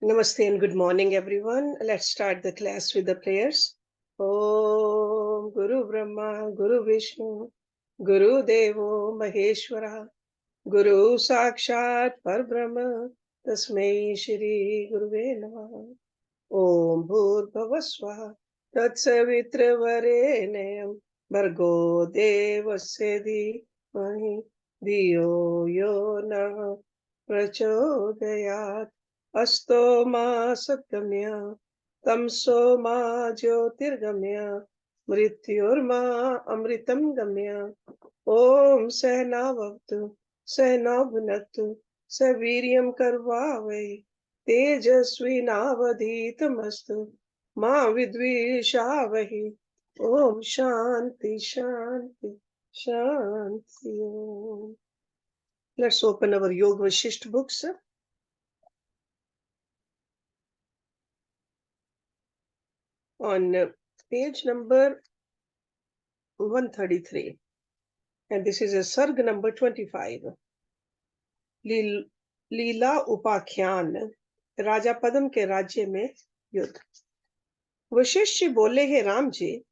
Namaste and good morning, everyone. Let's start the class with the prayers. Om Guru Brahma, Guru Vishnu, Guru Devo Maheshwara, Guru Sakshat Parbrahma, Tasmai Shri Guruve Namah. Om Bhurbhuvah Swaha, Tatsavitravarenyam, Bhargo Devasya Dhimahi, Dhiyo Yo Nah Prachodayat. अस्तो मा सद्गम्य तमसो मा ज्योतिर्गम्य मृत्युर्मा अमृतं गम्य ओम सहनावतु सहनाभुनक्तु सवीर्यं करवावहै तेजस्विनावधीतमस्तु मा विद्विषावहै ओम शांति शांति Shanti Om. Let's open our Yoga Vasishtha books. On page number 133, and this is a Sarg number 25. लीला उपाख्यान, राजा पद्म के राज्य में युद्ध. वशिष्ठ जी बोले, हे राम जी,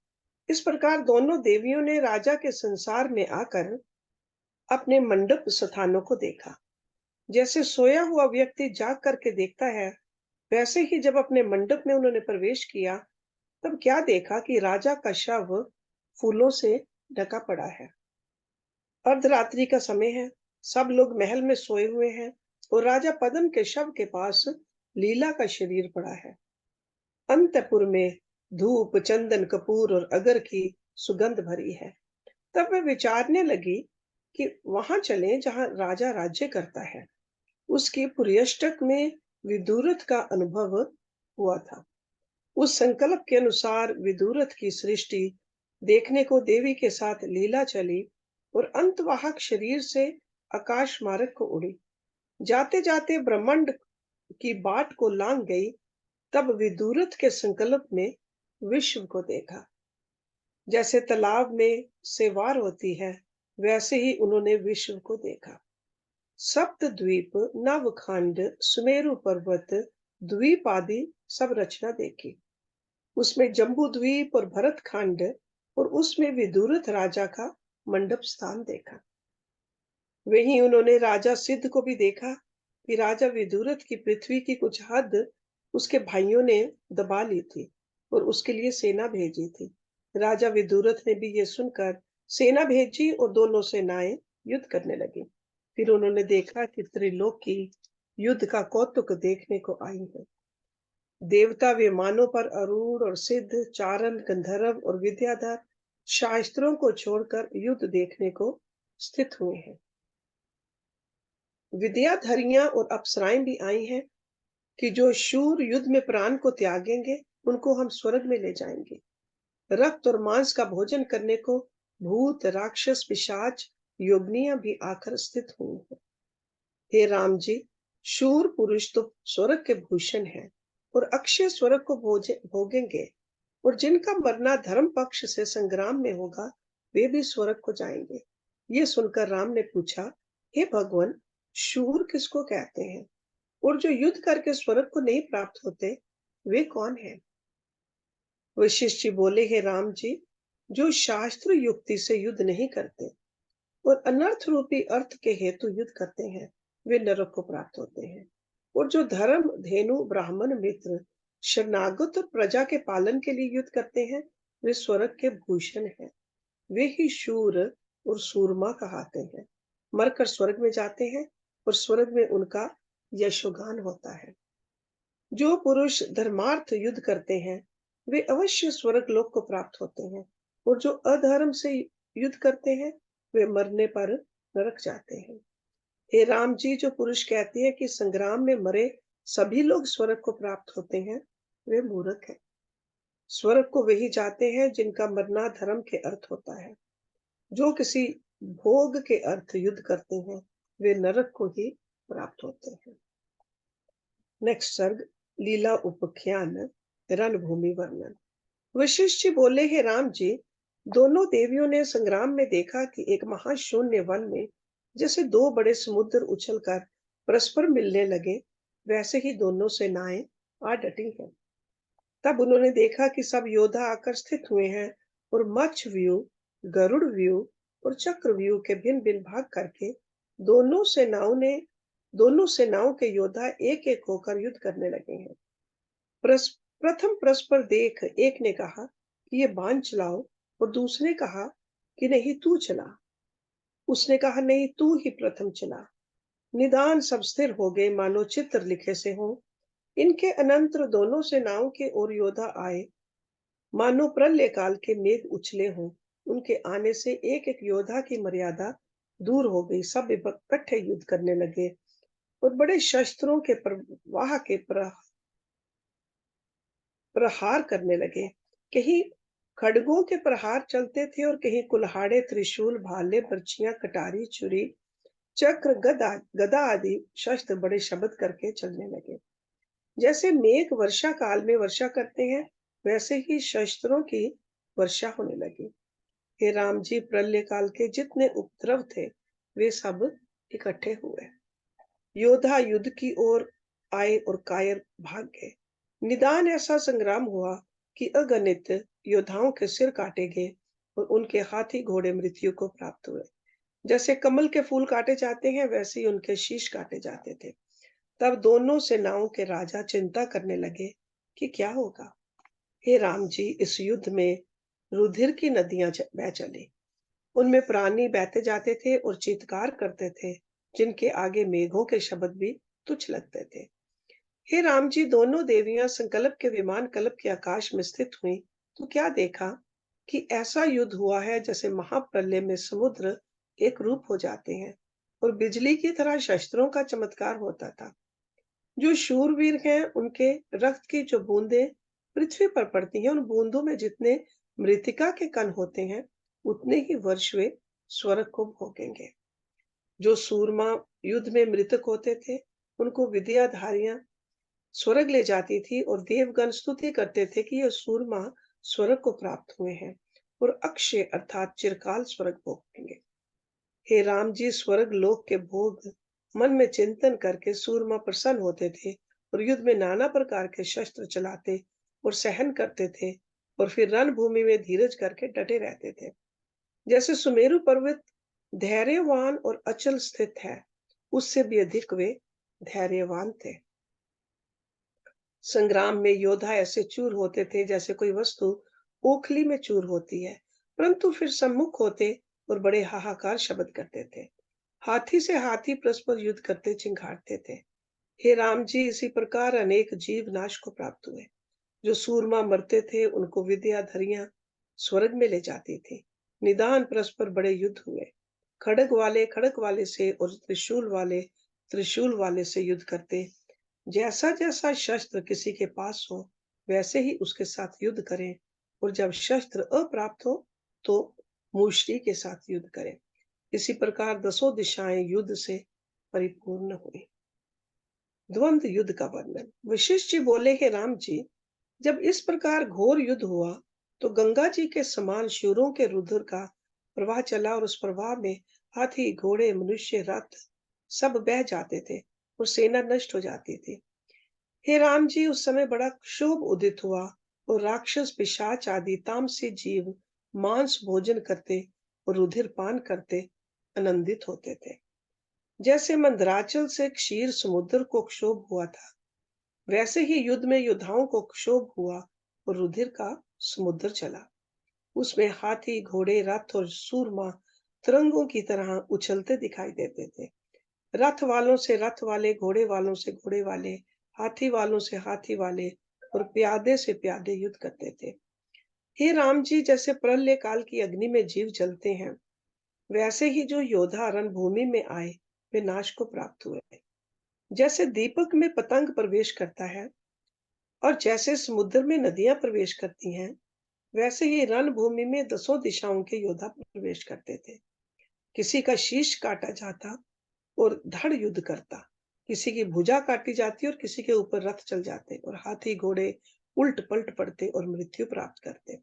इस प्रकार दोनों देवियों ने राजा के संसार में आकर अपने मंडप स्थानों को देखा. जैसे सोया हुआ व्यक्ति जाग करके देखता है, वैसे ही जब अपने मंडप में उन्होंने प्रवेश किया तब क्या देखा कि राजा का शव फूलों से ढका पड़ा है. अर्धरात्रि का समय है, सब लोग महल में सोए हुए हैं और राजा पद्म के शव के पास लीला का शरीर पड़ा है. अंतपुर में धूप, चंदन, कपूर और अगर की सुगंध भरी है. तब वे विचारने लगी कि वहां चलें जहां राजा राज्य करता है. उसके पुर्यष्टक में विदुरथ का अनुभव हुआ था. उस संकल्प के अनुसार विदुरथ की सृष्टि देखने को देवी के साथ लीला चली और अंतवाहक शरीर से आकाश मार्ग को उड़ी. जाते जाते ब्रह्मांड की बाट को लांग गई. तब विदुरथ के संकल्प में विश्व को देखा. जैसे तालाब में सेवार होती है, वैसे ही उन्होंने विश्व को देखा. सप्त द्वीप, नवखंड, सुमेरु पर्वत, द्वीप आदि सब रचना देखी. उसमें जम्बू द्वीप और भरत खंड और उसमें विदुरथ राजा का मंडप स्थान देखा. वहीं उन्होंने राजा सिद्ध को भी देखा कि राजा विदुरथ की पृथ्वी की कुछ हद उसके भाइयों ने दबा ली थी और उसके लिए सेना भेजी थी. राजा विदुरथ ने भी ये सुनकर सेना भेजी और दोनों सेनाएं युद्ध करने लगी. फिर उन्होंने देखा कि त्रिलोक की युद्ध का कौतुक देखने को आई है. देवता विमानों पर अरूढ़ और सिद्ध, चारण, गंधर्व और विद्याधर शास्त्रों को छोड़कर युद्ध देखने को स्थित हुए हैं. विद्याधरियां और अप्सराएं भी आई हैं कि जो शूर युद्ध में प्राण को त्यागेंगे उनको हम स्वर्ग में ले जाएंगे. रक्त और मांस का भोजन करने को भूत, राक्षस, पिशाच, योगिनियां भी आकर स्थित हुई हैं. हे राम जी, शूर पुरुष तो स्वर्ग के भूषण हैं और अक्षय स्वर्ग को भोगेंगे, और जिनका मरना धर्म पक्ष से संग्राम में होगा वे भी स्वर्ग को जाएंगे. ये सुनकर राम ने पूछा, हे भगवान, शूर किसको कहते हैं और जो युद्ध करके स्वर्ग को नहीं प्राप्त होते वे कौन हैं? वशिष्ठ जी बोले, हे राम जी, जो शास्त्र युक्ति से युद्ध नहीं करते और अनर्थ रूपी अर्थ के हेतु युद्ध करते हैं वे नरक को प्राप्त होते हैं. और जो धर्म, धेनु, ब्राह्मण, मित्र, शरणागत और प्रजा के पालन के लिए युद्ध करते हैं वे स्वर्ग के भूषण हैं. वे ही शूर और सूरमा कहलाते हैं. मरकर स्वर्ग में जाते हैं और स्वर्ग में उनका यशोगान होता है. जो पुरुष धर्मार्थ युद्ध करते हैं वे अवश्य स्वर्ग लोक को प्राप्त होते हैं, और जो अधर्म से युद्ध करते हैं वे मरने पर नरक जाते हैं. हे राम जी, जो पुरुष कहते हैं कि संग्राम में मरे सभी लोग स्वर्ग को प्राप्त होते हैं वे मूर्ख हैं. स्वर्ग को वही जाते हैं जिनका मरना धर्म के अर्थ होता है. जो किसी भोग के अर्थ युद्ध करते हैं वे नरक को ही प्राप्त होते हैं. नेक्स्ट सर्ग, लीला उपाख्यान, रणभूमि वर्णन. वशिष्ठ जी बोले, हे राम जी, दोनों देवियों ने संग्राम में देखा कि एक महाशून्य वन में जैसे दो बड़े समुद्र उछलकर परस्पर मिलने लगे, वैसे ही दोनों सेनाएं आ डटी हैं। तब उन्होंने देखा कि सब योद्धा आकर स्थित हुए हैं और मत्स्य व्यू, गरुड़ व्यू और चक्र व्यू के भिन्न भिन्न भाग करके दोनों सेनाओं ने दोनों सेनाओं के योद्धा एक एक होकर युद्ध करने लगे हैं। प्रथम परस्पर देख एक ने कहा कि ये बाण चलाओ और दूसरे ने कहा कि नहीं तू चला। उसने कहा नहीं तू ही प्रथम चला। निदान सब स्थिर हो गए मानो चित्र लिखे से हो। इनके अनंतर दोनों सेनाओं के ओर योद्धा आए मानो प्रलय काल के मेघ उछले हों। उनके आने से एक एक योद्धा की मर्यादा दूर हो गई। सब इकट्ठे युद्ध करने लगे और बड़े शस्त्रों के प्रवाह के प्रहार करने लगे। कहीं खड्गों के प्रहार चलते थे और कहीं कुल्हाड़े, त्रिशूल, भाले, बर्छियां, कटारी, छुरी, चक्र, गदा आदि शस्त्र बड़े शब्द करके चलने लगे। जैसे मेघ वर्षा काल में वर्षा करते हैं, वैसे ही शस्त्रों की वर्षा होने लगी। हे राम जी, प्रलय काल के जितने उपद्रव थे, वे सब इकट्ठे हुए। योद्धा युद्ध की ओर आए और कायर भाग गए। निदान ऐसा संग्राम हुआ कि अगणित योद्धाओं के सिर काटे गए और उनके हाथी घोड़े मृत्यु को प्राप्त हुए। जैसे कमल के फूल काटे जाते हैं, वैसे ही उनके शीश काटे जाते थे। तब दोनों सेनाओं के राजा चिंता करने लगे कि क्या होगा। हे राम जी, इस युद्ध में रुधिर की नदियां बह चली। उनमें प्राणी बहते जाते थे और चीत्कार करते थे, जिनके आगे मेघों के शब्द भी तुच्छ लगते थे। हे राम जी, दोनों देवियां संकल्प के विमान कल्प के आकाश में स्थित हुई तो क्या देखा कि ऐसा युद्ध हुआ है जैसे महाप्रलय में समुद्र एक रूप हो जाते हैं और बिजली की तरह शस्त्रों का चमत्कार होता था। जो शूरवीर हैं, उनके रक्त की जो बूंदें पृथ्वी पर पड़ती हैं, उन बूंदों में जितने मृतिका के कण होते हैं, उतने ही वर्ष वे स्वर्ग को भोगेंगे। जो सूरमा युद्ध में मृतक होते थे, उनको विद्याधारियां स्वर्ग ले जाती थी और देवगण स्तुति करते थे कि ये सूरमा स्वर्ग को प्राप्त हुए हैं और अक्षय अर्थात चिरकाल स्वर्ग भोगेंगे। हे राम जी, स्वर्ग लोक के भोग मन में चिंतन करके सूरमा प्रसन्न होते थे और युद्ध में नाना प्रकार के शस्त्र चलाते और सहन करते थे और फिर रणभूमि में धीरज करके डटे रहते थे। जैसे सुमेरु पर्वत धैर्यवान और अचल स्थित है, उससे भी अधिक वे धैर्यवान थे। संग्राम में योद्धा ऐसे चूर होते थे जैसे कोई वस्तु ओखली में चूर होती है, परंतु फिर सम्मुख होते और बड़े हाहाकार शब्द करते थे। हाथी से हाथी परस्पर युद्ध करते चिंघाड़ते थे। हे राम जी, इसी प्रकार अनेक जीव नाश को प्राप्त हुए। जो सूरमा मरते थे, उनको विद्याधरियां स्वर्ग में ले जाती थी। निदान परस्पर बड़े युद्ध हुए। खड़ग वाले से और त्रिशूल वाले से युद्ध करते। जैसा जैसा शस्त्र किसी के पास हो, वैसे ही उसके साथ युद्ध करें और जब शस्त्र अप्राप्त हो तो मूष्टि के साथ युद्ध करें। इसी प्रकार दसों दिशाएं युद्ध से परिपूर्ण हुई। द्वंद्व युद्ध का वर्णन। वशिष्ठ जी बोले, हे राम जी, जब इस प्रकार घोर युद्ध हुआ तो गंगा जी के समान शूरों के रुधिर का प्रवाह चला और उस प्रवाह में हाथी, घोड़े, मनुष्य, रथ सब बह जाते थे और सेना नष्ट हो जाती थी। हे राम जी, उस समय बड़ा क्षोभ उदित हुआ और राक्षस, पिशाच आदि तामसी जीव मांस भोजन करते और रुधिर पान करते आनंदित होते थे। जैसे मंदराचल से क्षीर समुद्र को क्षोभ हुआ था, वैसे ही युद्ध में योद्धाओं को क्षोभ हुआ और रुधिर का समुद्र चला। उसमें हाथी, घोड़े, रथ और सूरमा तरंगों की तरह उछलते दिखाई देते थे। रथ वालों से रथ वाले, घोड़े वालों से घोड़े वाले, हाथी वालों से हाथी वाले और प्यादे से प्यादे युद्ध करते थे। हे राम जी, जैसे प्रलय काल की अग्नि में जीव जलते हैं, वैसे ही जो योद्धा रणभूमि में आए, वे नाश को प्राप्त हुए। जैसे दीपक में पतंग प्रवेश करता है और जैसे समुद्र में नदियां प्रवेश करती हैं, वैसे ही रणभूमि में दसों दिशाओं के योद्धा प्रवेश करते थे। किसी का शीश काटा जाता और धड़ युद्ध करता, किसी की भुजा काटी जाती और किसी के ऊपर रथ चल जाते और हाथी घोड़े उल्ट पलट पड़ते और मृत्यु प्राप्त करते।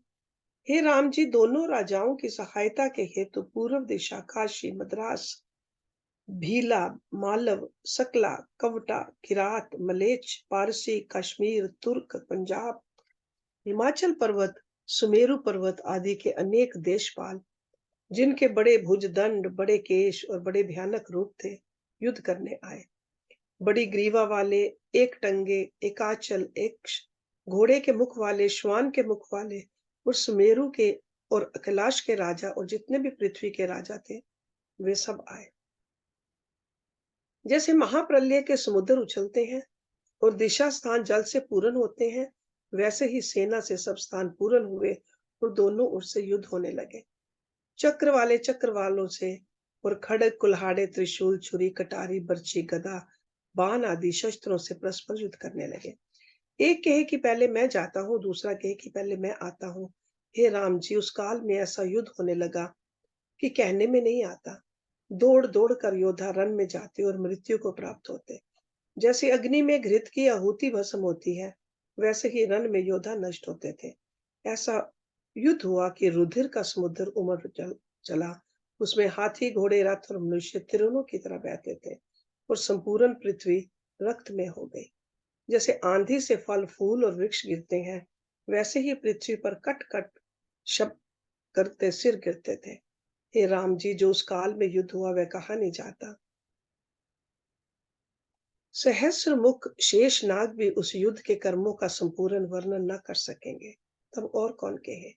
हे राम जी, दोनों राजाओं की सहायता के हेतु पूर्व दिशा काशी, मद्रास, भीला, मालव, सकला, कवटा, किरात, मलेच, पारसी, कश्मीर, तुर्क, पंजाब, हिमाचल पर्वत, सुमेरु पर्वत आदि के अनेक देशपाल, जिनके बड़े भुजदंड, बड़े केश और बड़े भयानक रूप थे, युद्ध करने आए। बड़ी ग्रीवा वाले, एक टंगे, एकाचल, घोड़े के मुख वाले, श्वान के मुख वाले और सुमेरु के और कैलाश के राजा और जितने भी पृथ्वी के राजा थे, वे सब आए। जैसे महाप्रलय के समुद्र उछलते हैं और दिशा स्थान जल से पूर्ण होते हैं, वैसे ही सेना से सब स्थान पूर्ण हुए और दोनों ओर से युद्ध होने लगे। चक्र वाले चक्र वालों से और खड़ग, कुल्हाड़े, त्रिशूल, छुरी, कटारी, बर्छी, गदा, बाण आदि शस्त्रों से परस्पर युद्ध करने लगे। एक कहे कि पहले मैं जाता हूँ, दूसरा कहे कि पहले मैं आता हूँ। हे राम जी, उस काल में ऐसा युद्ध होने लगा कि कहने में नहीं आता। दौड़ दौड़ कर योद्धा रण में जाते और मृत्यु को प्राप्त होते। जैसे अग्नि में घृत की आहुति भस्म होती है, वैसे ही रण में योद्धा नष्ट होते थे। ऐसा युद्ध हुआ कि रुधिर का समुद्र उमड़ चला। उसमें हाथी, घोड़े, रथ और मनुष्य तीरों की तरह बहते थे और संपूर्ण पृथ्वी रक्त में हो गई। जैसे आंधी से फल, फूल और वृक्ष गिरते हैं, वैसे ही पृथ्वी पर कट कट शब्द करते सिर गिरते थे। हे राम जी, जो उस काल में युद्ध हुआ वह कहा नहीं जाता। सहस्र मुख शेष नाग भी उस युद्ध के कर्मों का संपूर्ण वर्णन न कर सकेंगे, तब और कौन कहे।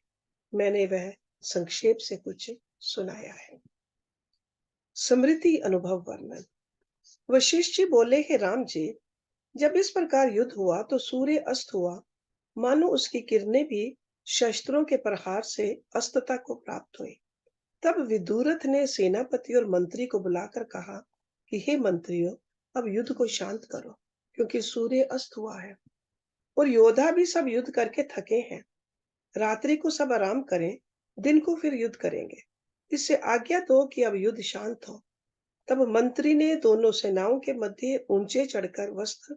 मैंने वह संक्षेप से कुछ सुनाया है। स्मृति अनुभव वर्णन। वशिष्ठ जी बोले, हे राम जी, जब इस प्रकार युद्ध हुआ तो सूर्य अस्त हुआ, मानो उसकी किरणें भी शस्त्रों के प्रहार से अस्तता को प्राप्त हुई। तब विदुरथ ने सेनापति और मंत्री को बुलाकर कहा कि हे मंत्रियों, अब युद्ध को शांत करो, क्योंकि सूर्य अस्त हुआ है और योद्धा भी सब युद्ध करके थके हैं। रात्रि को सब आराम करें, दिन को फिर युद्ध करेंगे। इससे आज्ञा दो कि अब युद्ध शांत हो। तब मंत्री ने दोनों सेनाओं के मध्य ऊंचे चढ़कर वस्त्र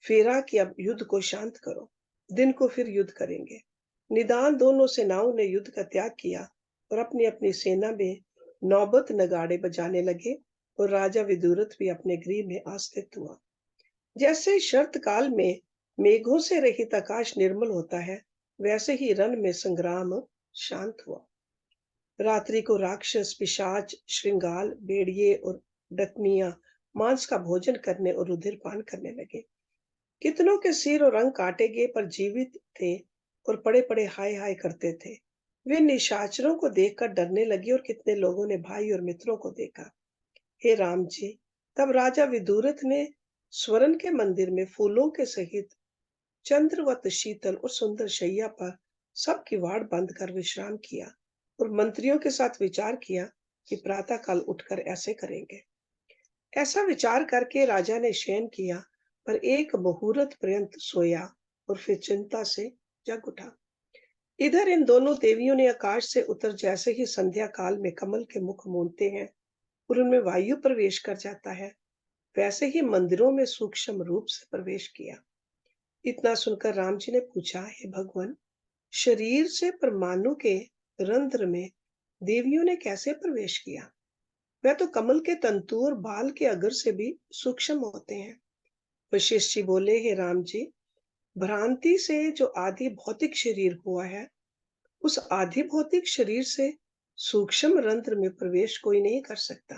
फेरा कि अब युद्ध को शांत करो, दिन को फिर युद्ध करेंगे। निदान दोनों सेनाओं ने युद्ध का त्याग किया और अपनी अपनी सेना में नौबत नगाड़े बजाने लगे और राजा विदुरथ भी अपने गृह में आस्थित हुआ। जैसे शरत काल में मेघों से रहित आकाश निर्मल होता है, वैसे ही रण में संग्राम शांत हुआ। रात्रि को राक्षस, पिशाच, श्रृंगाल, भेड़िए और डकनिया मांस का भोजन करने और रुधिर पान करने लगे। कितनों के सिर और अंग काटे गए पर जीवित थे और पड़े पड़े हाय हाय करते थे। वे निशाचरों को देखकर डरने लगे और कितने लोगों ने भाई और मित्रों को देखा। हे राम जी, तब राजा विदुरथ ने स्वर्ण के मंदिर में फूलों के सहित चंद्रवत शीतल और सुंदर शैया पर सब किवाड़ बंद कर विश्राम किया और मंत्रियों के साथ विचार किया कि प्रातः काल उठकर ऐसे करेंगे। ऐसा विचार करके राजा ने शयन किया, पर एक मुहूर्त पर्यंत सोया और फिर चिंता से जग उठा। इधर इन दोनों देवियों ने आकाश से उतर जैसे ही संध्या काल में कमल के मुख मूंदते हैं और उनमें वायु प्रवेश कर जाता है, वैसे ही मंदिरों में सूक्ष्म रूप से प्रवेश किया। इतना सुनकर राम जी ने पूछा, हे भगवान, शरीर से परमाणु के रंध्र में देवियों ने कैसे प्रवेश किया? वह तो कमल के तंतु और बाल के अगर से भी सूक्ष्म होते हैं। वशिष्ठ जी बोले, हे राम जी, भ्रांति से जो आदि भौतिक शरीर हुआ है, उस आदि भौतिक शरीर से सूक्ष्म रंध्र में प्रवेश कोई नहीं कर सकता,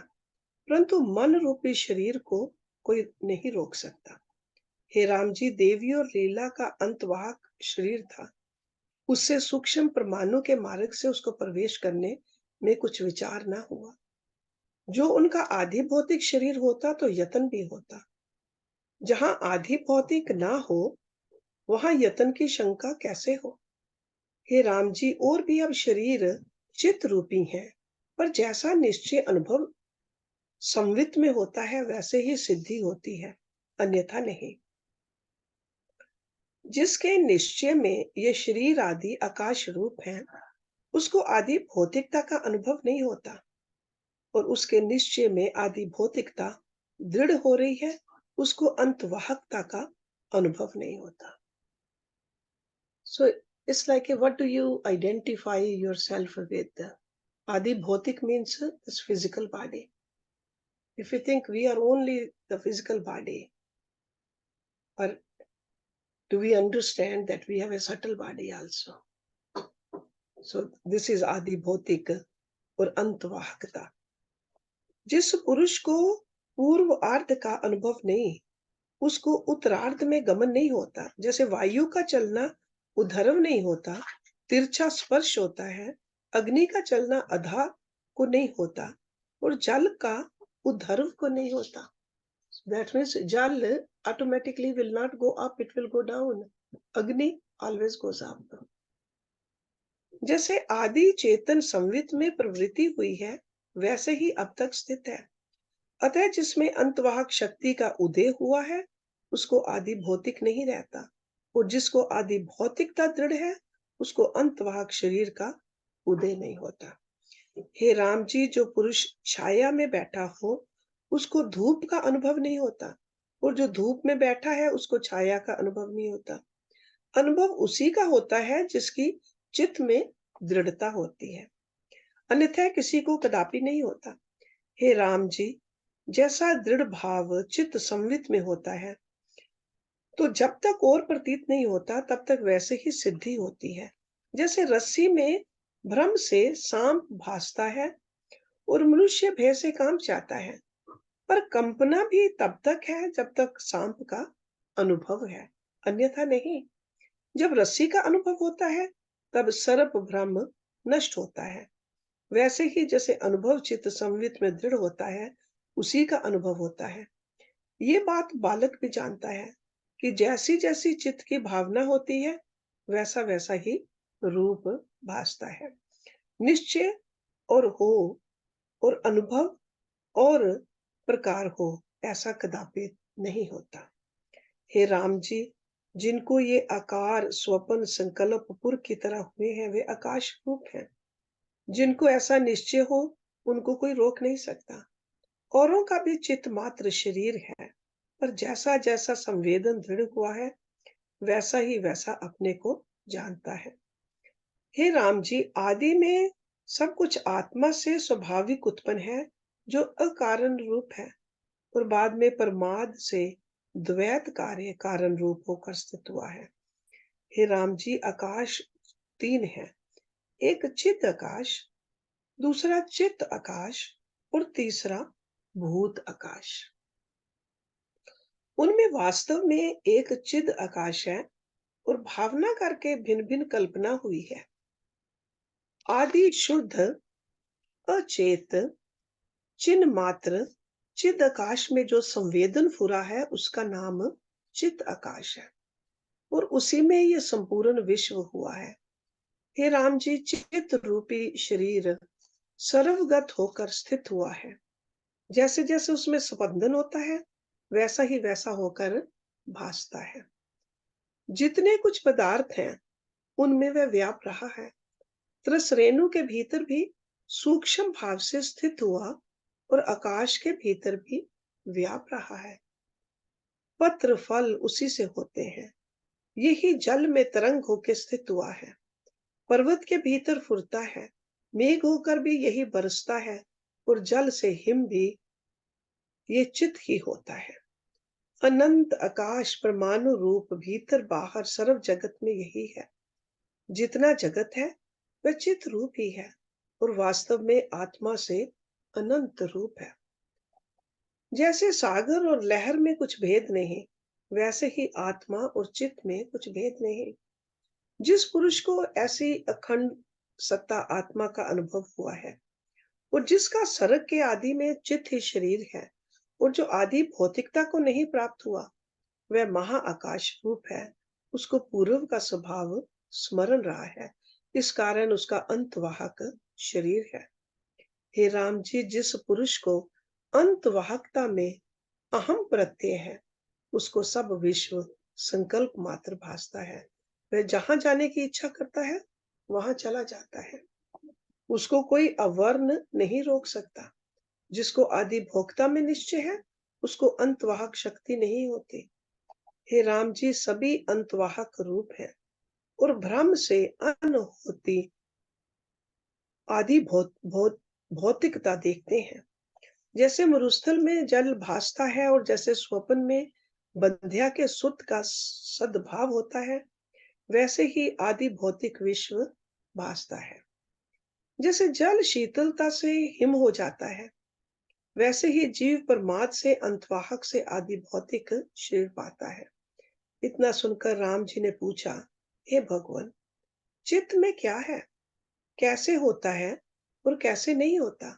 परंतु मन रूपी शरीर को कोई नहीं रोक सकता। हे राम जी, देवी और लीला का अंतवाहक शरीर था, उससे सूक्ष्म परमाणु के मार्ग से उसको प्रवेश करने में कुछ विचार ना हुआ। जो उनका आधि भौतिक शरीर होता तो यत्न भी होता। जहां आधि भौतिक ना हो, वहां यत्न की शंका कैसे हो? हे राम जी, और भी अब शरीर चित्त रूपी है, पर जैसा निश्चय अनुभव संवित में होता है, वैसे ही सिद्धि होती है, अन्यथा नहीं। जिसके निश्चय में ये शरीर आदि आकाश रूप है, उसको आदि भौतिकता का अनुभव नहीं होता और उसके निश्चय में आदि भौतिकता दृढ़ हो रही है, उसको अंतवाहकता का अनुभव नहीं होता। So it's like what do you identify yourself with? Adi bhautik means this physical body. If we think we are only the physical body, or do we understand that we have a subtle body also? So this is आदि भौतिक और अंतवाहकता। जिस पुरुष को पूर्व आर्ध का अनुभव नहीं, उसको उत्तरार्ध में गमन नहीं होता। जैसे वायु का चलना उद्धर्व नहीं होता, तिरछा स्पर्श होता है, अग्नि का चलना अधा को नहीं होता और जल का उद्धर्व को नहीं होता। That means jal automatically will not go up, it will go down. Agni always goes up. जैसे आदि चेतन संवित में प्रवृत्ति हुई है, वैसे ही अब तक स्थित है। अतः जिसमें अंतवाहक शक्ति का उदय हुआ है, उसको आदि भौतिक नहीं रहता, और जिसको आदि भौतिकता दृढ़ है, उसको अंतवाहक शरीर का उदय नहीं होता। हे राम जी, जो पुरुष छाया में बैठा हो, उसको धूप का अनुभव नहीं होता, और जो धूप में बैठा है, उसको छाया का अनुभव नहीं होता। अनुभव उसी का होता है जिसकी चित्त में दृढ़ता होती है, अन्यथा किसी को कदापि नहीं होता। हे राम जी, जैसा दृढ़ भाव चित्त संवित में होता है, तो जब तक और प्रतीत नहीं होता, तब तक वैसे ही सिद्धि होती है। जैसे रस्सी में भ्रम से सांप भासता है और मनुष्य भय से काम चाहता है, पर कंपना भी तब तक है जब तक सांप का अनुभव है, अन्यथा नहीं। जब रस्सी का अनुभव होता है, तब सर्प भ्रम नष्ट होता है। वैसे ही जैसे अनुभव चित्त संवित में दृढ़ होता है, उसी का अनुभव होता है। ये बात बालक भी जानता है कि जैसी जैसी चित्त की भावना होती है, वैसा वैसा ही रूप भासता है। निश्चय और हो और अनुभव और प्रकार हो, ऐसा कदापि नहीं होता। हे राम जी, जिनको ये आकार स्वप्न संकल्प पुर की तरह हुए हैं, वे आकाश रूप हैं। जिनको ऐसा निश्चय हो, उनको कोई रोक नहीं सकता। औरों का भी चित्त मात्र शरीर है, पर जैसा जैसा संवेदन दृढ़ हुआ है, वैसा ही वैसा अपने को जानता है। हे राम जी, आदि में सब कुछ आत्मा से स्वाभाविक उत्पन्न है, जो अकारण रूप है, और बाद में परमाद से द्वैत कार्य कारण रूप होकर स्थित हुआ है। हे राम जी, आकाश तीन है, एक चित्त आकाश, दूसरा चित्त आकाश और तीसरा भूत आकाश। उनमें वास्तव में एक चिद आकाश है और भावना करके भिन्न भिन्न कल्पना हुई है। आदि शुद्ध अचेत चिन्ह मात्र चिद आकाश में जो संवेदन फुरा है, उसका नाम चित्त आकाश है, और उसी में यह संपूर्ण विश्व हुआ है। हे राम जी, चित्त रूपी शरीर सर्वगत होकर स्थित हुआ है। जैसे जैसे उसमें स्पंदन होता है, वैसा ही वैसा होकर भासता है। जितने कुछ पदार्थ हैं, उनमें वह व्याप रहा है। त्रस रेणु के भीतर भी सूक्ष्म भाव से स्थित हुआ और आकाश के भीतर भी व्याप रहा है। पत्र फल उसी से होते हैं। यही जल में तरंग होकर स्थित हुआ है। पर्वत के भीतर फुरता है, मेघ होकर भी यही बरसता है, और जल से हिम भी ये चित्त ही होता है। अनंत आकाश परमाणु रूप भीतर बाहर सर्व जगत में यही है। जितना जगत है, वह चित्त रूप ही है, और वास्तव में आत्मा से अनंत रूप है। जैसे सागर और लहर में कुछ भेद नहीं, वैसे ही आत्मा और चित्त में कुछ भेद नहीं। जिस पुरुष को ऐसी अखंड सत्ता आत्मा का अनुभव हुआ है, और जिसका सर्ग के आदि में चित्त ही शरीर है, और जो आदि भौतिकता को नहीं प्राप्त हुआ, वह महाआकाश रूप है। उसको पूर्व का स्वभाव स्मरण रहा है, इस कारण उसका अंतवाहक शरीर है। हे राम जी, जिस पुरुष को अंतवाहकता में अहम प्रत्यय है, उसको सब विश्व संकल्प मात्र भासता है। वह जहां जाने की इच्छा करता है, वहां चला जाता है। उसको कोई अवर्ण नहीं रोक सकता। जिसको आदि भोक्ता में निश्चय है, उसको अंतवाहक शक्ति नहीं होती। हे राम जी, सभी अंतवाहक रूप है और भ्रम से अन होती आदि भौतिकता देखते हैं। जैसे मरुस्थल में जल भासता है और जैसे स्वप्न में बंध्या के सुत का सद्भाव होता है, वैसे ही आदि भौतिक विश्व भासता है। जैसे जल शीतलता से हिम हो जाता है, वैसे ही जीव परमात्म से अंतवाहक से आदि भौतिक शरीर पाता है। इतना सुनकर राम जी ने पूछा, हे भगवान, चित्त में क्या है, कैसे होता है और कैसे नहीं होता?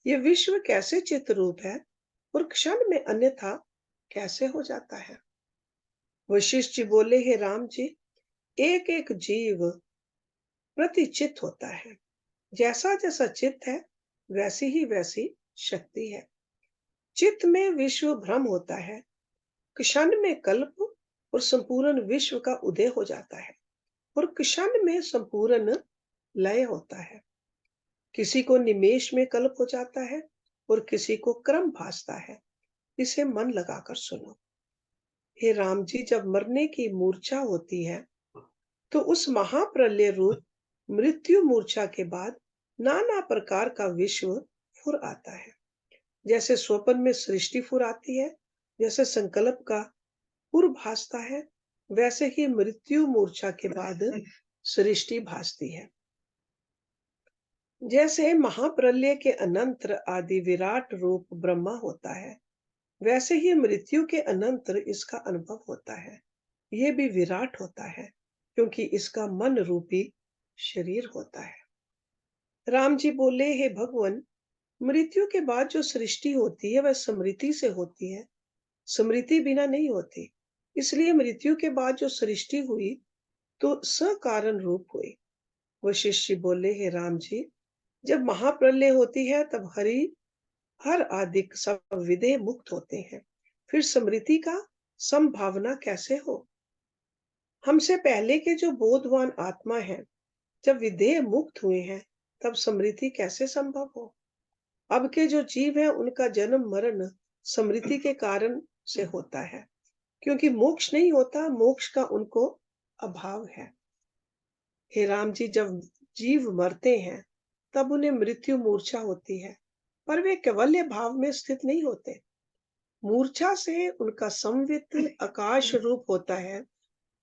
ये विश्व कैसे चित्त रूप है और क्षण में अन्यथा कैसे हो जाता है? वशिष्ठ जी बोले, हे राम जी, एक एक जीव प्रति चित्त होता है। जैसा जैसा चित्त है, वैसी ही वैसी शक्ति है। चित्त में विश्व भ्रम होता है, क्षण में कल्प और संपूर्ण विश्व का उदय हो जाता है और क्षण में संपूर्ण लय होता है। किसी को निमेष में कल्प हो जाता है और किसी को क्रम भासता है। इसे मन लगाकर सुनो। हे राम जी, जब मरने की मूर्छा होती है, तो उस महाप्रलय रूप मृत्यु मूर्छा के बाद नाना प्रकार का विश्व फुर आता है। जैसे स्वप्न में सृष्टि फुर आती है, जैसे संकल्प का फुर भासता है, वैसे ही मृत्यु मूर्छा के बाद सृष्टि भासती है। जैसे महाप्रलय के अनंतर आदि विराट रूप ब्रह्मा होता है, वैसे ही मृत्यु के अनंतर इसका अनुभव होता है। ये भी विराट होता है, क्योंकि इसका मन रूपी शरीर होता है। राम जी बोले, हे भगवान, मृत्यु के बाद जो सृष्टि होती है वह स्मृति से होती है, स्मृति बिना नहीं होती। इसलिए मृत्यु के बाद जो सृष्टि हुई तो सकारण रूप हुई। वशिष्ठ जी बोले, हे राम जी, जब महाप्रलय होती है तब हर आदिक सब विदेह मुक्त होते हैं। फिर स्मृति का संभावना कैसे हो? हमसे पहले के जो बोधवान आत्मा है, जब विदेह मुक्त हुए हैं, तब स्मृति कैसे संभव हो? अब के जो जीव हैं, उनका जन्म मरण स्मृति के कारण से होता है, क्योंकि मोक्ष नहीं होता, मोक्ष का उनको अभाव है। हे राम जी, जब जीव मरते हैं, तब उन्हें मृत्यु मूर्छा होती है, पर वे कैवल्य भाव में स्थित नहीं होते। मूर्छा से उनका संवित आकाश रूप होता है,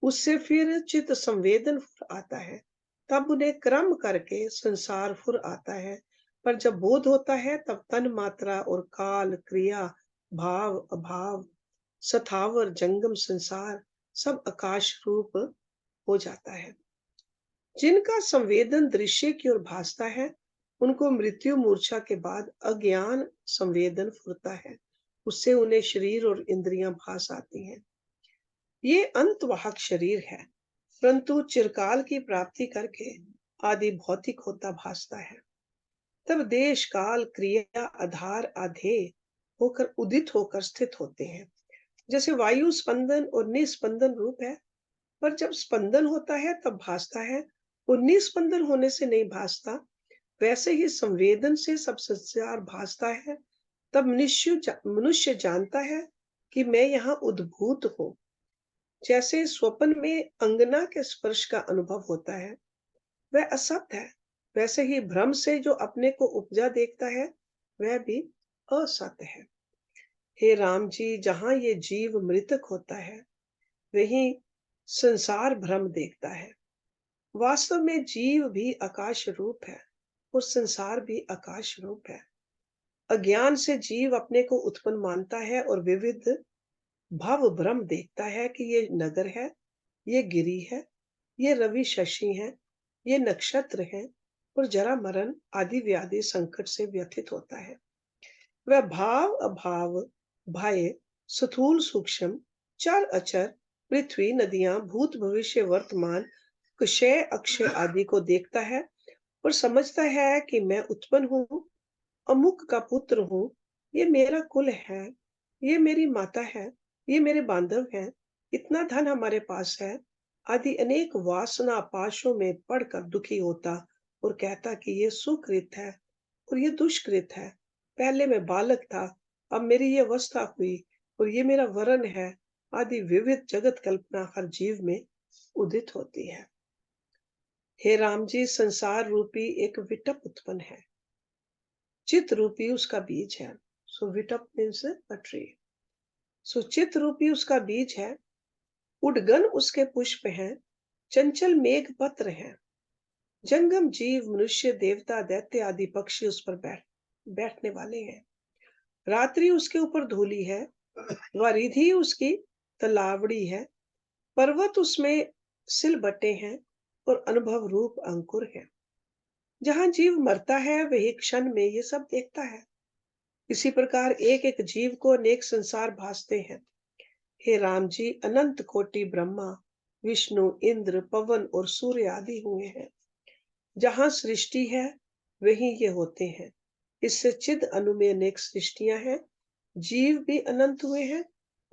उससे फिर चित्त संवेदन फुर आता है, तब उन्हें क्रम करके संसार फुर आता है। पर जब बोध होता है, तब तन मात्रा और काल क्रिया भाव अभाव सथावर जंगम संसार सब आकाश रूप हो जाता है। जिनका संवेदन दृश्य की ओर भासता है, उनको मृत्यु मूर्छा के बाद अज्ञान संवेदन फुरता है, उससे उन्हें शरीर और इंद्रियां भास आती हैं। ये अंतवाहक शरीर है, परंतु चिरकाल की प्राप्ति करके आदि भौतिक होता भासता है। तब देश काल क्रिया आधार आधेय होकर उदित होकर स्थित होते हैं। जैसे वायु स्पंदन और निस्पंदन रूप है, पर जब स्पंदन होता है तब भासता है और निस्पंदन होने से नहीं भासता। वैसे ही संवेदन से सब संसार भासता है। तब मनुष्य जानता है कि मैं यहाँ उद्भूत हूँ। जैसे स्वप्न में अंगना के स्पर्श का अनुभव होता है, वह असत्य है, वैसे ही भ्रम से जो अपने को उपजा देखता है, वह भी असत्य है। हे राम जी, जहाँ ये जीव मृतक होता है, वहीं संसार भ्रम देखता है। वास्तव में जीव भी आकाश रूप है और संसार भी आकाश रूप है। अज्ञान से जीव अपने को उत्पन्न मानता है और विविध भव भ्रम देखता है कि ये नगर है, ये गिरी है, ये रवि शशि है, ये नक्षत्र है, और जरा मरण आदि व्याधि संकट से व्यथित होता है। वह भाव अभाव भय स्थूल सूक्ष्म चर अचर पृथ्वी नदियां भूत भविष्य वर्तमान क्षय अक्षय आदि को देखता है और समझता है कि मैं उत्पन्न हूँ, अमुक का पुत्र हूँ, ये मेरा कुल है, ये मेरी माता है, ये मेरे बांधव हैं, इतना धन हमारे पास है, आदि अनेक वासना पाशों में पड़कर दुखी होता और कहता कि ये सुकृत है और ये दुष्कृत है। पहले मैं बालक था, अब मेरी ये अवस्था हुई और ये मेरा वरण है, आदि विविध जगत कल्पना हर जीव में उदित होती है। हे राम जी, संसार रूपी एक विटप उत्पन्न है, चित रूपी उसका बीज है। सो विटअप मीन्स अ ट्री। सो चित रूपी उसका बीज है, उडगन उसके पुष्प हैं, चंचल मेघ पत्र हैं। जंगम जीव मनुष्य देवता दैत्य आदि पक्षी उस पर बैठने वाले हैं। रात्रि उसके ऊपर धूली है, वरिधि उसकी तलावड़ी है। पर्वत उसमें सिलबट्टे हैं और अनुभव रूप अंकुर है। जहां जीव मरता है वही क्षण में ये सब देखता है। इसी प्रकार एक एक जीव को अनेक संसार भासते हैं। हे राम जी, अनंत कोटि ब्रह्मा विष्णु इंद्र पवन और सूर्य आदि हुए हैं। जहां सृष्टि है वहीं ये होते हैं। इससे चिद अनु में अनेक सृष्टियां हैं। जीव भी अनंत हुए हैं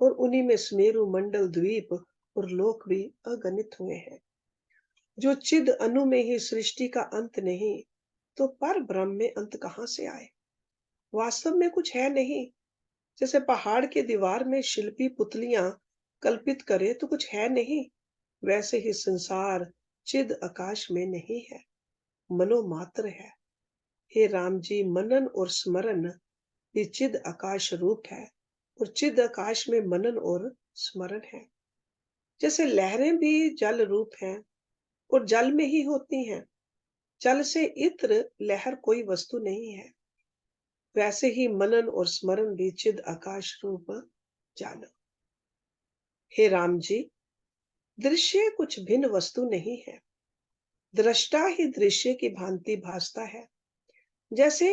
और उन्हीं में स्मेरु मंडल द्वीप और लोक भी अगणित हुए हैं। जो चिद अनु में ही सृष्टि का अंत नहीं, तो पर ब्रह्म में अंत कहां से आए? वास्तव में कुछ है नहीं। जैसे पहाड़ के दीवार में शिल्पी पुतलियां कल्पित करे तो कुछ है नहीं, वैसे ही संसार चिद आकाश में नहीं है, मनोमात्र है। हे राम जी, मनन और स्मरण ये चिद आकाश रूप है और चिद आकाश में मनन और स्मरण है। जैसे लहरें भी जल रूप हैं और जल में ही होती हैं, जल से इत्र लहर कोई वस्तु नहीं है, वैसे ही मनन और स्मरण भी चिद आकाश रूप जानो। हे राम जी, दृश्य कुछ भिन्न वस्तु नहीं है, दृष्टा ही दृश्य की भांति भासता है। जैसे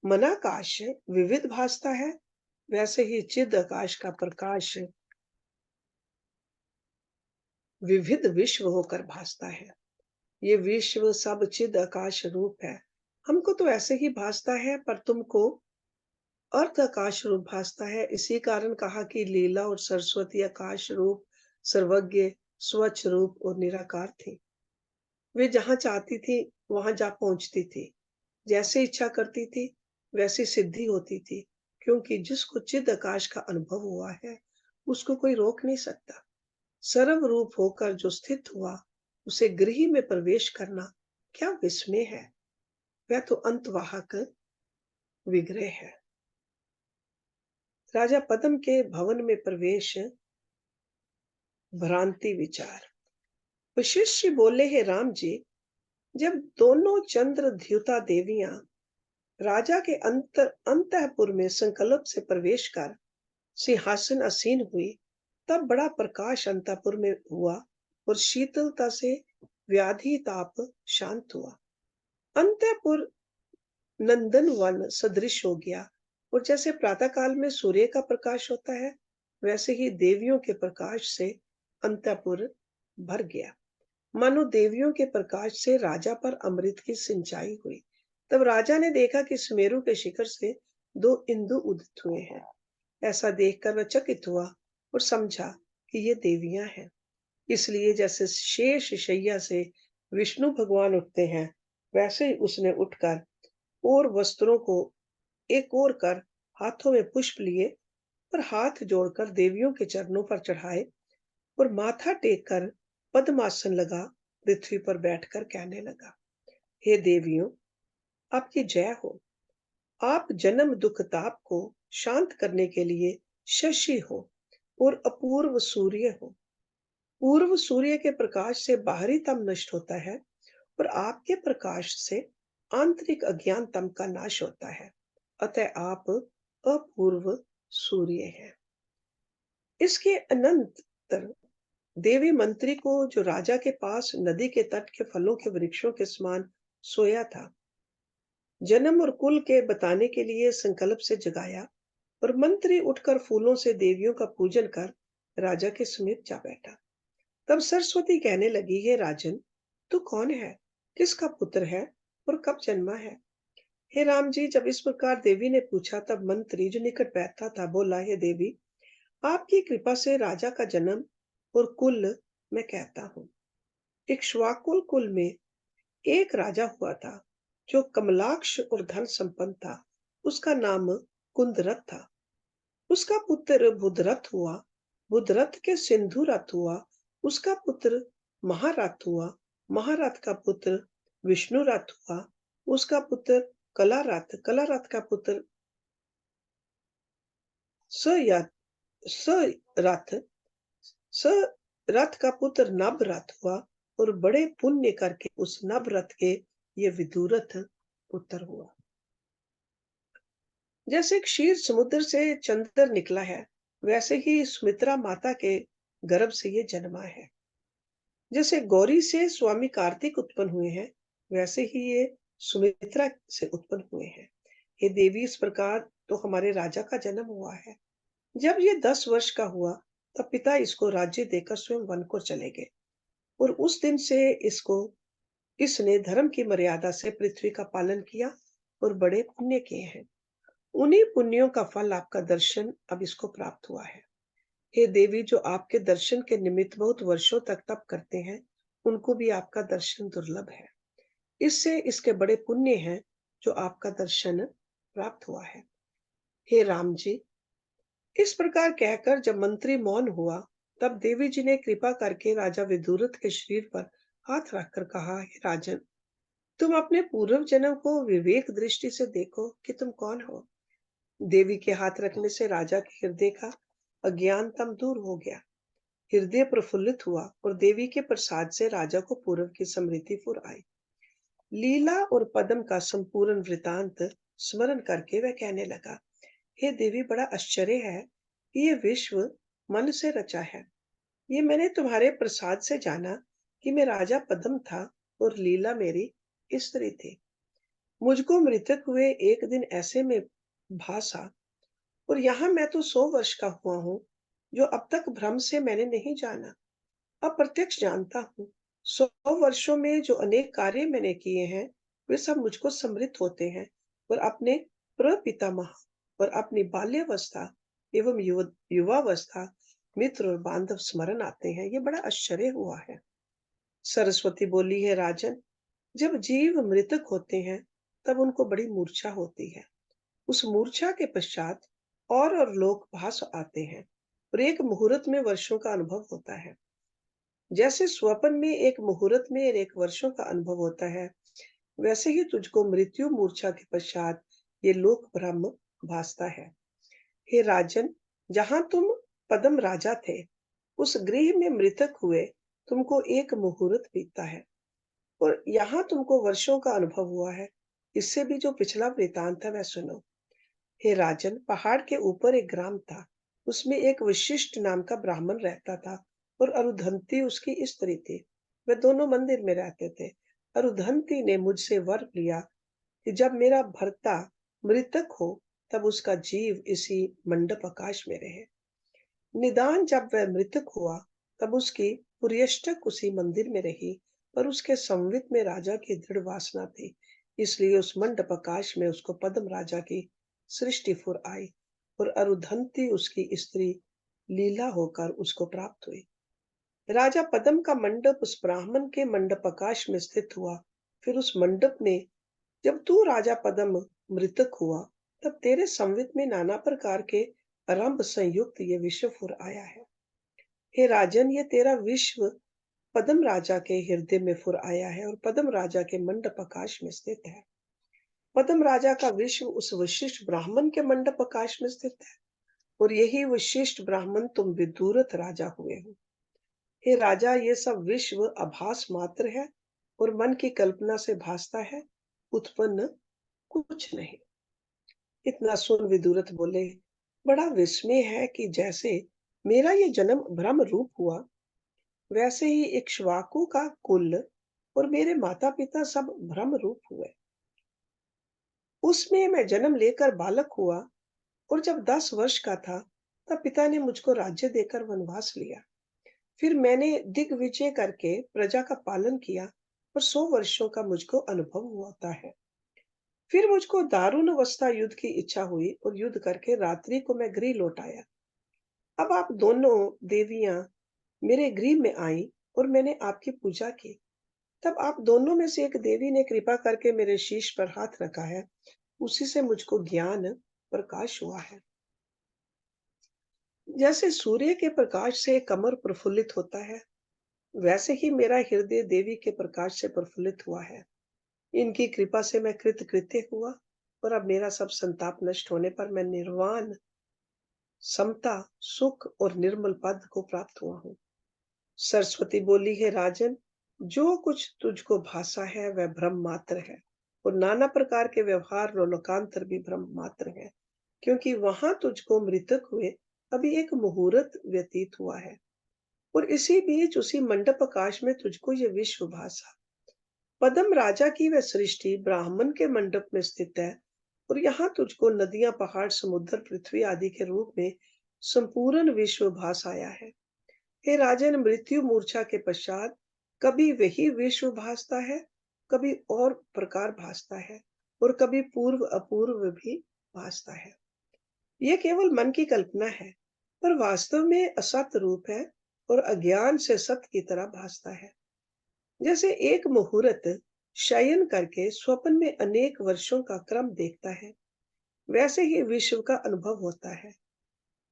मनाकाश विविध भासता है, वैसे ही चिद आकाश का प्रकाश विविध विश्व होकर भासता है। ये विश्व सब चिद आकाश रूप है। हमको तो ऐसे ही भासता है, पर तुमको अर्थ आकाश रूप भासता है। इसी कारण कहा कि लीला और सरस्वती आकाश रूप, सर्वज्ञ, स्वच्छ रूप और निराकार थी। वे जहां चाहती थी वहां जा पहुंचती थी, जैसे इच्छा करती थी वैसी सिद्धि होती थी। क्योंकि जिसको चिद आकाश का अनुभव हुआ है उसको कोई रोक नहीं सकता। सर्व रूप होकर जो स्थित हुआ, उसे गृह में प्रवेश करना क्या विस्मय है। वह तो अंतवाहक विग्रह है। राजा पद्म के भवन में प्रवेश, भ्रांति विचार। वशिष्ठ बोले, हे राम जी, जब दोनों चंद्र द्युता देवियां राजा के अंतःपुर में संकल्प से प्रवेश कर सिंहासन आसीन हुई, तब बड़ा प्रकाश अंतःपुर में हुआ और शीतलता से व्याधि ताप शांत हुआ। अंतःपुर नंदन वन सदृश हो गया और जैसे प्रातः काल में सूर्य का प्रकाश होता है, वैसे ही देवियों के प्रकाश से अंतःपुर भर गया। मानो देवियों के प्रकाश से राजा पर अमृत की सिंचाई हुई। तब राजा ने देखा कि सुमेरु के शिखर से दो इंदु उदित हुए हैं। ऐसा देखकर वह चकित हुआ और समझा कि ये देवियां हैं। इसलिए जैसे शेष शैया से विष्णु भगवान उठते हैं, वैसे ही उसने उठकर और वस्त्रों को एक ओर कर हाथों में पुष्प लिए और हाथ जोड़कर देवियों के चरणों पर चढ़ाए और माथा टेक कर पद्मासन लगा पृथ्वी पर बैठकर कहने लगा, हे देवियों, आपकी जय हो। आप जन्म दुख ताप को शांत करने के लिए शशि हो और अपूर्व सूर्य हो। पूर्व सूर्य के प्रकाश से बाहरी तम नष्ट होता है और आपके प्रकाश से आंतरिक अज्ञान तम का नाश होता है। अतः आप अपूर्व सूर्य हैं। इसके अनंतर देवी मंत्री को, जो राजा के पास नदी के तट के फलों के वृक्षों के समान सोया था, जन्म और कुल के बताने के लिए संकल्प से जगाया और मंत्री उठकर फूलों से देवियों का पूजन कर राजा के समीप जा बैठा। तब सरस्वती कहने लगी, हे राजन, तू कौन है, किसका पुत्र है और कब जन्मा है? हे राम जी, जब इस प्रकार देवी ने पूछा, तब मंत्री जो निकट बैठा था बोला, हे देवी, आपकी कृपा से राजा का जन्म और कुल मैं कहता हूँ। इक्ष्वाकुल कुल में एक राजा हुआ था जो कमलाक्ष और धन संपन्न था। उसका नाम कुंदरत था। उसका पुत्र बुधरथ हुआ। बुधरथ के सिंधु रथ हुआ। उसका पुत्र महारथ हुआ। महारथ का पुत्र विष्णु रथ हुआ। उसका पुत्र कलारथ। कलारथ का पुत्र स या स रथ स रथ का पुत्र नभ रथ हुआ, और बड़े पुण्य करके उस नभ रथ के ये विदुरथ पुत्र हुआ। जैसे क्षीर समुद्र से चंद्र निकला है, वैसे ही सुमित्रा माता के गर्भ से ये जन्मा है। जैसे गौरी से स्वामी कार्तिक उत्पन्न हुए हैं, वैसे ही ये सुमित्रा से उत्पन्न हुए हैं। हे देवी, इस प्रकार तो हमारे राजा का जन्म हुआ है। जब ये 10 वर्ष का हुआ, तब पिता इसको राज्य देकर स्वयं वन को चले गए, और उस दिन से इसने धर्म की मर्यादा से पृथ्वी का पालन किया और बड़े पुण्य किए हैं। उन्हीं पुण्यों का फल आपका दर्शन अब इसको प्राप्त हुआ है। हे देवी, जो आपके दर्शन के निमित्त बहुत वर्षों तक तप करते हैं, उनको भी आपका दर्शन दुर्लभ है। इससे इसके बड़े पुण्य हैं जो आपका दर्शन प्राप्त हुआ है। हे राम जी, इस प्रकार कहकर जब मंत्री मौन हुआ, तब देवी जी ने कृपा करके राजा विदुरथ के शरीर पर हाथ रखकर कहा, हे राजन, तुम अपने पूर्व जन्म को विवेक दृष्टि से देखो कि तुम कौन हो। देवी के हाथ रखने से राजा के हृदय का अज्ञानतम दूर हो गया। हृदय प्रफुल्लित हुआ और देवी के प्रसाद से राजा को पूर्व की स्मृति फुर आई। लीला और पद्म का संपूर्ण वृतांत स्मरण करके वह कहने लगा, हे देवी, बड़ा आश्चर्य है कि ये विश्व मन से रचा है। ये मैंने तुम्हारे प्रसाद से जाना कि मैं राजा पद्म था और लीला मेरी स्त्री थी। मुझको मृतक हुए एक दिन ऐसे में भासा, और यहाँ मैं तो 100 वर्ष का हुआ हूँ, जो अब तक भ्रम से मैंने नहीं जाना, अब प्रत्यक्ष जानता हूँ। 100 वर्षों में जो अनेक कार्य मैंने किए हैं, वे सब मुझको समृद्ध होते हैं, और अपने प्रपितामह और अपनी बाल्यावस्था एवं युवावस्था, मित्र और बांधव स्मरण आते हैं। ये बड़ा आश्चर्य हुआ है। सरस्वती बोली, है राजन, जब जीव मृतक होते हैं, तब उनको बड़ी मूर्छा होती है। उस मूर्छा के पश्चात और लोक भास आते हैं, और एक मुहूर्त में वर्षों का अनुभव होता है। जैसे स्वप्न में एक मुहूर्त में एक वर्षों का अनुभव होता है, वैसे ही तुझको मृत्यु मूर्छा के पश्चात ये लोक ब्रह्म भासता है। हे राजन, जहां तुम पद्म राजा थे, उस गृह में मृतक हुए तुमको एक मुहूर्त बीतता है, और यहाँ तुमको वर्षों का अनुभव हुआ है। इससे भी जो पिछला वृतांत है वह सुनो। हे राजन, पहाड़ के ऊपर एक ग्राम था। उसमें एक विशिष्ट नाम का ब्राह्मण रहता था, और अरुधंती उसकी स्त्री थी। वे दोनों मंदिर में रहते थे। अरुधंती ने मुझसे वर लिया कि जब मेरा भर्ता मृतक हो, तब उसका जीव इसी मंडप आकाश में रहे। निदान जब वह मृतक हुआ, तब उसकी पुर्यष्टक उसी मंदिर में रही, पर उसके संवित में राजा की दृढ़ वासना थी। इसलिए उस मंडप आकाश में उसको पद्म राजा की सृष्टि फुर आई, और अरुधंती उसकी स्त्री लीला होकर उसको प्राप्त हुई। राजा पद्म का मंडप उस ब्राह्मण के मंडप आकाश में स्थित हुआ। फिर उस मंडप में जब तू राजा पद्म मृतक हुआ, तब तेरे संवित में नाना प्रकार के आरंभ संयुक्त ये विश्व फुर आया है। हे राजन, ये तेरा विश्व पद्म राजा के हृदय में फुर आया है, और पद्म राजा के मंडप आकाश में स्थित है। पद्म राजा का विश्व उस विशिष्ट ब्राह्मण के मंडप आकाश में स्थित है, और यही विशिष्ट ब्राह्मण तुम विदुरथ राजा हुए हो। हे राजा, ये सब विश्व आभास मात्र है, और मन की कल्पना से भासता है, उत्पन्न कुछ नहीं। इतना सुन विदुरथ बोले, बड़ा विस्मय है कि जैसे मेरा ये जन्म भ्रम रूप हुआ, वैसे ही इक्ष्वाकु का कुल और मेरे माता पिता सब भ्रम रूप हुए। उसमें मैं जन्म लेकर बालक हुआ, और जब 10 वर्ष का था, तब पिता ने मुझको राज्य देकर वनवास लिया। फिर मैंने दिग्विजय करके प्रजा का पालन किया, और 100 वर्षों का मुझको अनुभव होता है। फिर मुझको दारुण अवस्था युद्ध की इच्छा हुई, और युद्ध करके रात्रि को मैं गृह लौट आया। अब आप दोनों देवियां मेरे गृह में आई, और मैंने आपकी पूजा की। तब आप दोनों में से एक देवी ने कृपा करके मेरे शीश पर हाथ रखा है। उसी से मुझको ज्ञान प्रकाश हुआ है। जैसे सूर्य के प्रकाश से कमर प्रफुल्लित होता है, वैसे ही मेरा हृदय देवी के प्रकाश से प्रफुल्लित हुआ है। इनकी कृपा से मैं कृत कृत्य हुआ, और अब मेरा सब संताप नष्ट होने पर मैं निर्वाण समता, सुख और निर्मल पद को प्राप्त हुआ हूँ। सरस्वती बोली, है राजन, जो कुछ तुझको भासा है वह भ्रम मात्र है, और नाना प्रकार के व्यवहार और लोकांतर भी भ्रम मात्र है, क्योंकि वहां तुझको मृतक हुए अभी एक मुहूर्त व्यतीत हुआ है, और इसी बीच उसी मंडप आकाश में तुझको ये विश्व भासा। पद्म राजा की वह सृष्टि ब्राह्मण के मंडप में स्थित है, और यहाँ तुझको नदियां, पहाड़, समुद्र, पृथ्वी आदि के रूप में संपूर्ण विश्व भास आया है। हे राजन, मृत्यु मूर्छा के पश्चात कभी वही विश्व भासता है, कभी और प्रकार भासता है, और कभी पूर्व अपूर्व भी भासता है। यह केवल मन की कल्पना है, पर वास्तव में असत रूप है और अज्ञान से सत्य की तरह भासता है। जैसे एक मुहूर्त शयन करके स्वप्न में अनेक वर्षों का क्रम देखता है, वैसे ही विश्व का अनुभव होता है।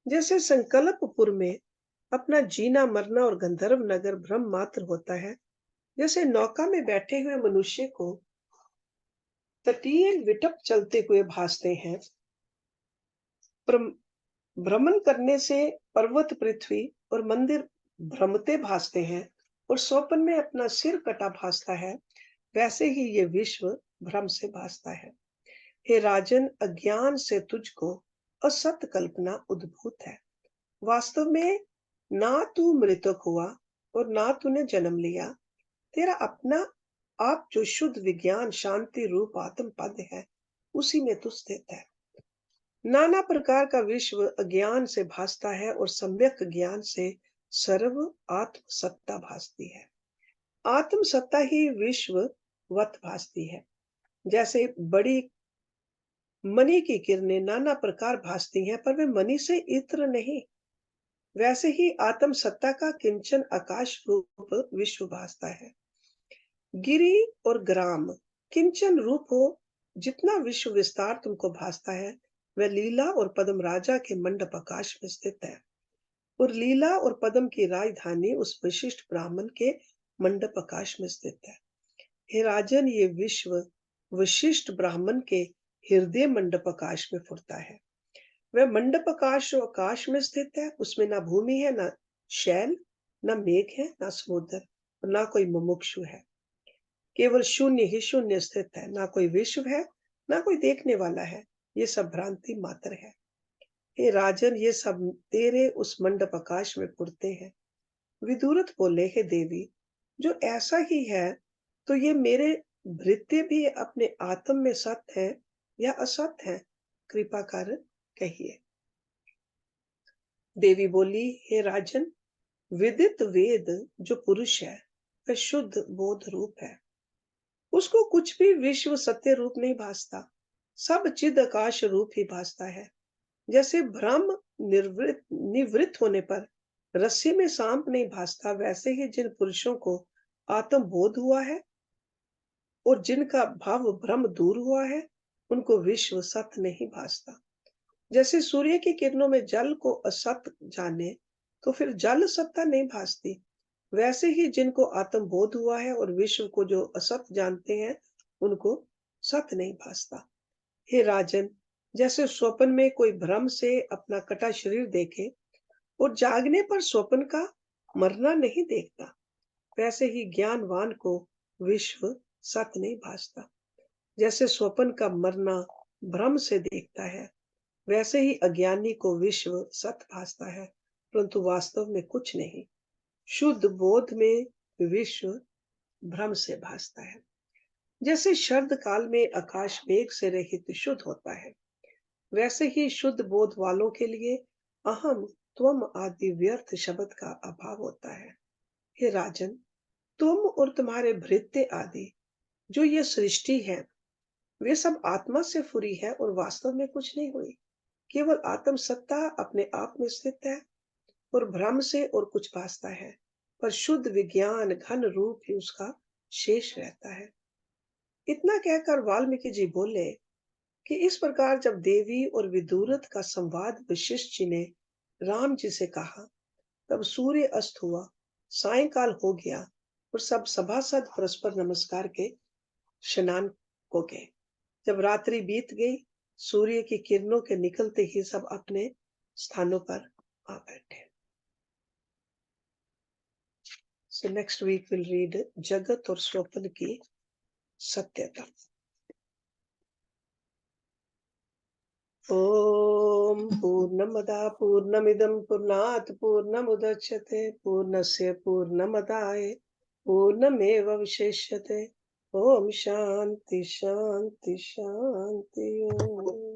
जैसे संकल्पपुर में अपना जीना मरना और गंधर्व नगर भ्रम मात्र होता है, जैसे नौका में बैठे हुए मनुष्य को तटीय विटप चलते हुए भासते हैं, भ्रमण करने से पर्वत, पृथ्वी और मंदिर भ्रमते भासते हैं, और स्वप्न में अपना सिर कटा भासता है, वैसे ही ये विश्व भ्रम से भासता है। हे राजन, अज्ञान से तुझको असत कल्पना उद्भूत है। वास्तव में ना तू मृतक हुआ और ना तूने जन्म लिया। तेरा अपना आप जो शुद्ध विज्ञान शांति रूप आत्म पद है, उसी में तू स्थित है। नाना प्रकार का विश्व अज्ञान से भासता है, और सम्यक ज्ञान से सर्व आत्म सत्ता भासती है। आत्म सत्ता ही विश्व वत भासती है। जैसे बड़ी मणि की किरणें नाना प्रकार भासती हैं, पर वे मणि से इत्र नहीं, वैसे ही आत्म सत्ता का किंचन आकाश रूप विश्व भासता है। गिरि और ग्राम किंचन रूप हो, जितना विश्व विस्तार तुमको भासता है, वह लीला और पद्म राजा के मंडप आकाश में स्थित है, और लीला और पद्म की राजधानी उस विशिष्ट ब्राह्मण के मंडप आकाश में स्थित है। हे राजन, ये विश्व विशिष्ट ब्राह्मण के हृदय मंडप आकाश में फुरता है। वह मंडप आकाश जो आकाश में स्थित है, उसमें ना भूमि है, ना शैल, ना मेघ है, ना समुद्र, और ना कोई मुमुक्षु है। केवल शून्य ही शून्य स्थित है, ना कोई विश्व है, ना कोई देखने वाला है। ये सब भ्रांति मात्र है। हे राजन, ये सब तेरे उस मंडप आकाश में फुरते हैं। विदुरथ बोले, हे देवी, जो ऐसा ही है, तो ये मेरे भृत्य भी अपने आत्म में सत्य है या असत्य है? कृपा कर कहिए। देवी बोली, हे राजन, विदित वेद जो पुरुष है, वह शुद्ध बोध रूप है। उसको कुछ भी विश्व सत्य रूप नहीं भासता, सब चिद आकाश रूप ही भासता है। जैसे भ्रम निवृत्त होने पर रस्सी में सांप नहीं भासता, वैसे ही जिन पुरुषों को आत्म बोध हुआ है और जिनका भाव भ्रम दूर हुआ है, उनको विश्व सत्य नहीं भासता। जैसे सूर्य की किरणों में जल को असत जाने, तो फिर जल सत्ता नहीं भासती, वैसे ही जिनको आत्म बोध हुआ है और विश्व को जो असत जानते हैं, उनको सत्य नहीं भासता। हे राजन, जैसे स्वप्न में कोई भ्रम से अपना कटा शरीर देखे और जागने पर स्वप्न का मरना नहीं देखता, वैसे ही ज्ञानवान को विश्व सत्य नहीं भासता। जैसे स्वप्न का मरना भ्रम से देखता है, वैसे ही अज्ञानी को विश्व सत्य भासता है, परंतु वास्तव में कुछ नहीं। शुद्ध बोध में विश्व भ्रम से भासता है। जैसे शरद काल में आकाश मेघ से रहित शुद्ध होता है, वैसे ही शुद्ध बोध वालों के लिए अहम, त्वम आदि व्यर्थ शब्द का अभाव होता है। हे राजन, तुम और तुम्हारे भृत्य आदि जो ये सृष्टि है, वे सब आत्मा से फुरी है और वास्तव में कुछ नहीं हुई। केवल आत्म सत्ता अपने आप में स्थित है, और भ्रम से और कुछ भासता है, पर शुद्ध विज्ञान घन रूप ही उसका शेष रहता है। इतना कहकर वाल्मीकि जी बोले कि इस प्रकार जब देवी और विदुरथ का संवाद वशिष्ठ जी ने राम जी से कहा, तब सूर्य अस्त हुआ, सायंकाल हो गया, और सब सभासद परस्पर नमस्कार के स्नान को गए। जब रात्रि बीत गई, सूर्य की किरणों के निकलते ही सब अपने स्थानों पर आ बैठे। So next week we'll read जगत और स्वप्न की सत्यता। ओम पूर्णमदा पूर्णमिदं पूर्णात् पूर्णमुदच्यते पूर्णस्य पूर्णमदाय पूर्णमेवावशिष्यते। ओम शांति शांति शांति ओम।